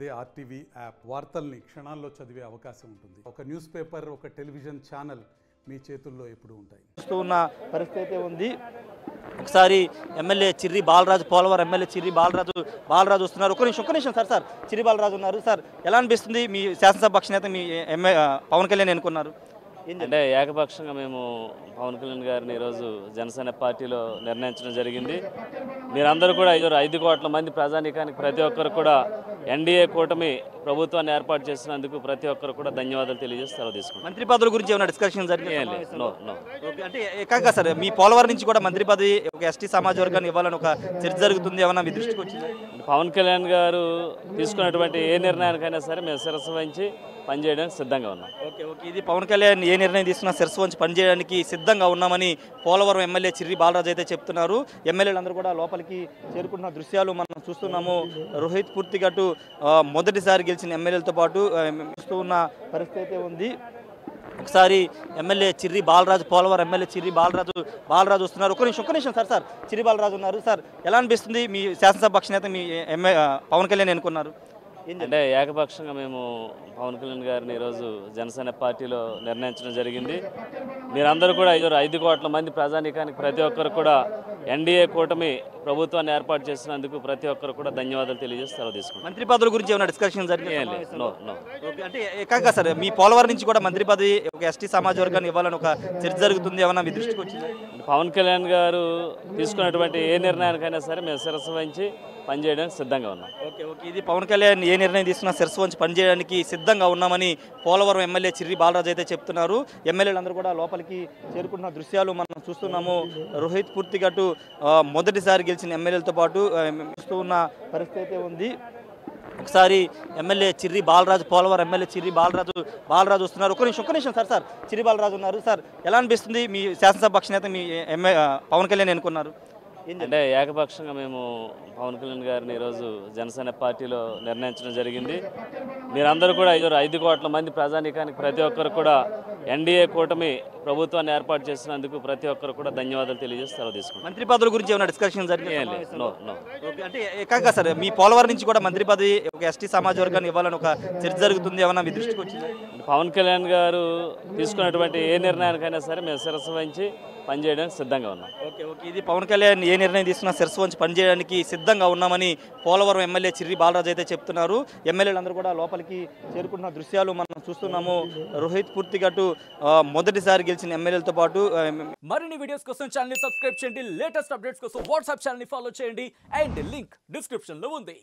అదే RTV app వార్తల్ని క్షణాల్లో చదివే అవకాశం ఉంటుంది. ఒక న్యూస్ పేపర్, ఒక టెలివిజన్ ఛానల్ మీ చేతుల్లో ఎప్పుడూ ఉంటాయి. చూస్తున్న పరిస్థితి ఉంది. ఒకసారి ఎమ్మెల్యే చిర్రి బాలరాజు, పోలవరం ఎమ్మెల్యే చిర్రి బాలరాజు వస్తున్నారు. ఒక్క నిమిషం సార్ చిర్రి బాలరాజు ఉన్నారు. సార్, ఎలా అనిపిస్తుంది? మీ శాసనసభ పక్ష నేత మీ పవన్ కళ్యాణ్ ఎన్నుకున్నారు. అంటే ఏకపక్షంగా మేము పవన్ కళ్యాణ్ గారిని ఈరోజు జనసేన పార్టీలో నిర్ణయించడం జరిగింది. మీరందరూ కూడా 5 కోట్ల మంది ప్రజానీకానికి ప్రతి ఒక్కరు కూడా ఎన్డీఏ కూటమి ప్రభుత్వాన్ని ఏర్పాటు చేసినందుకు ప్రతి ఒక్కరు కూడా ధన్యవాదాలు తెలియజేసి సెలవు తీసుకున్నాం. మంత్రి పదవుల గురించి ఏమైనా డిస్కషన్ జరిగింది? నో. అంటే కాక సార్, మీ పోలవరం నుంచి కూడా మంత్రి పదవి ఒక ఎస్టీ సమాజ వర్గాన్ని ఇవ్వాలని ఒక చర్చ జరుగుతుంది, ఏమన్నా మీ దృష్టికి వచ్చింది? పవన్ కళ్యాణ్ గారు తీసుకున్నటువంటి ఏ నిర్ణయానికైనా సరే మేము శిరస్సు వహించి పనిచేయడానికి సిద్ధంగా ఉన్నాం. ఓకే, ఇది పవన్ కళ్యాణ్ ఏ నిర్ణయం తీసుకున్నా శిరస్సు వంచి పనిచేయడానికి సిద్ధంగా ఉన్నామని పోలవరం ఎమ్మెల్యే చిర్రి బాలరాజు అయితే చెప్తున్నారు. ఎమ్మెల్యేలందరూ కూడా లోపలికి చేరుకుంటున్న దృశ్యాలు మనం చూస్తున్నాము. రోహిత్ పూర్తిగట్టు మొదటిసారి గెలిచిన ఎమ్మెల్యేలతో పాటు చూస్తూ ఉన్న పరిస్థితి ఉంది. ఒకసారి ఎమ్మెల్యే చిర్రి బాలరాజు, పోలవరం ఎమ్మెల్యే చిర్రి బాలరాజు వస్తున్నారు. ఒక్క నిమిషం సార్ చిర్రి బాలరాజు ఉన్నారు. సార్, ఎలా అనిపిస్తుంది? మీ శాసనసభ పక్ష నేత మీ పవన్ కళ్యాణ్ ఎన్నుకున్నారు. అంటే ఏకపక్షంగా మేము పవన్ కళ్యాణ్ గారిని ఈరోజు జనసేన పార్టీలో నిర్ణయించడం జరిగింది. మీరందరూ కూడా 5 కోట్ల మంది ప్రజానీకానికి ప్రతి ఒక్కరు కూడా ఎన్డీఏ కూటమి ప్రభుత్వాన్ని ఏర్పాటు చేసినందుకు ప్రతి ఒక్కరు కూడా ధన్యవాదాలు తెలియజేసి సెలవు తీసుకున్నాం. మంత్రి పదవుల గురించి ఏమైనా డిస్కషన్ జరిగింది? నో. ఓకే, అంటే కాక సార్, మీ పోలవరం నుంచి కూడా మంత్రి పదవి ఒక ఎస్టీ సమాజ వర్గాన్ని ఇవ్వాలని ఒక చర్చ జరుగుతుంది, ఏమన్నా మీ దృష్టికి వచ్చింది? పవన్ కళ్యాణ్ గారు తీసుకున్నటువంటి ఏ నిర్ణయానికైనా సరే మేము శిరస్సు వహించి పనిచేయడానికి సిద్ధంగా ఉన్నాం. ఓకే, ఇది పవన్ కళ్యాణ్ ఏ నిర్ణయం తీసుకున్నా శిరస్సు వంచి పనిచేయడానికి సిద్ధంగా ఉన్నామని పోలవరం ఎమ్మెల్యే చిర్రి బాలరాజు అయితే చెప్తున్నారు. ఎమ్మెల్యేలందరూ కూడా లోపలికి చేరుకుంటున్న దృశ్యాలు మనం చూస్తున్నాము. రోహిత్ పూర్తిగట్టు మొదటిసారి గెలిచిన ఎమ్మెల్యేలతో పాటు చూస్తూ ఉన్న పరిస్థితి ఉంది. ఒకసారి ఎమ్మెల్యే చిర్రి బాలరాజు, పోలవరం ఎమ్మెల్యే చిర్రి బాలరాజు వస్తున్నారు. ఒక్క నిమిషం సార్ చిర్రి బాలరాజు ఉన్నారు. సార్, ఎలా అనిపిస్తుంది? మీ శాసనసభ పక్ష నేత మీ పవన్ కళ్యాణ్ ఎన్నుకున్నారు. అంటే ఏకపక్షంగా మేము పవన్ కళ్యాణ్ గారిని ఈరోజు జనసేన పార్టీలో నిర్ణయించడం జరిగింది. మీరందరూ కూడా 5 కోట్ల మంది ప్రజానీకానికి ప్రతి ఒక్కరు కూడా ఎన్డీఏ కూటమి ప్రభుత్వాన్ని ఏర్పాటు చేసినందుకు ప్రతి ఒక్కరు కూడా ధన్యవాదాలు తెలియజేసి సెలవు తీసుకున్నాం. మంత్రి పదవుల గురించి ఏమైనా డిస్కషన్ జరిగింది? నో. ఓకే, అంటే కాక సార్, మీ పోలవరం నుంచి కూడా మంత్రి పదవి ఒక ఎస్టీ సమాజ వర్గాన్ని ఇవ్వాలని ఒక చర్చ జరుగుతుంది, ఏమన్నా మీ దృష్టికి వచ్చింది? పవన్ కళ్యాణ్ గారు తీసుకున్నటువంటి ఏ నిర్ణయానికైనా సరే మేము శిరస్సు వహించి పనిచేయడానికి సిద్ధంగా ఉన్నాం. ఓకే, ఇది పవన్ కళ్యాణ్ ఏ నిర్ణయం తీసుకున్నా శిరస్సు వంచి పనిచేయడానికి సిద్ధంగా ఉన్నామని పోలవరం ఎమ్మెల్యే చిర్రి బాలరాజు అయితే చెప్తున్నారు. ఎమ్మెల్యేలందరూ కూడా లోపలికి చేరుకుంటున్న దృశ్యాలు మనం చూస్తున్నాము. రోహిత్ పూర్తిగట్టు మొదటిసారి గెలిచిన ఎమ్మెల్యేలతో పాటు మరిన్ని వీడియోస్ కోసం ఛానల్ ని సబ్స్క్రైబ్ చేయండి. లేటెస్ట్ అప్డేట్స్ కోసం వాట్సాప్ ఛానల్ ని ఫాలో చేయండి. అండ్ లింక్ డిస్క్రిప్షన్ లో ఉంది.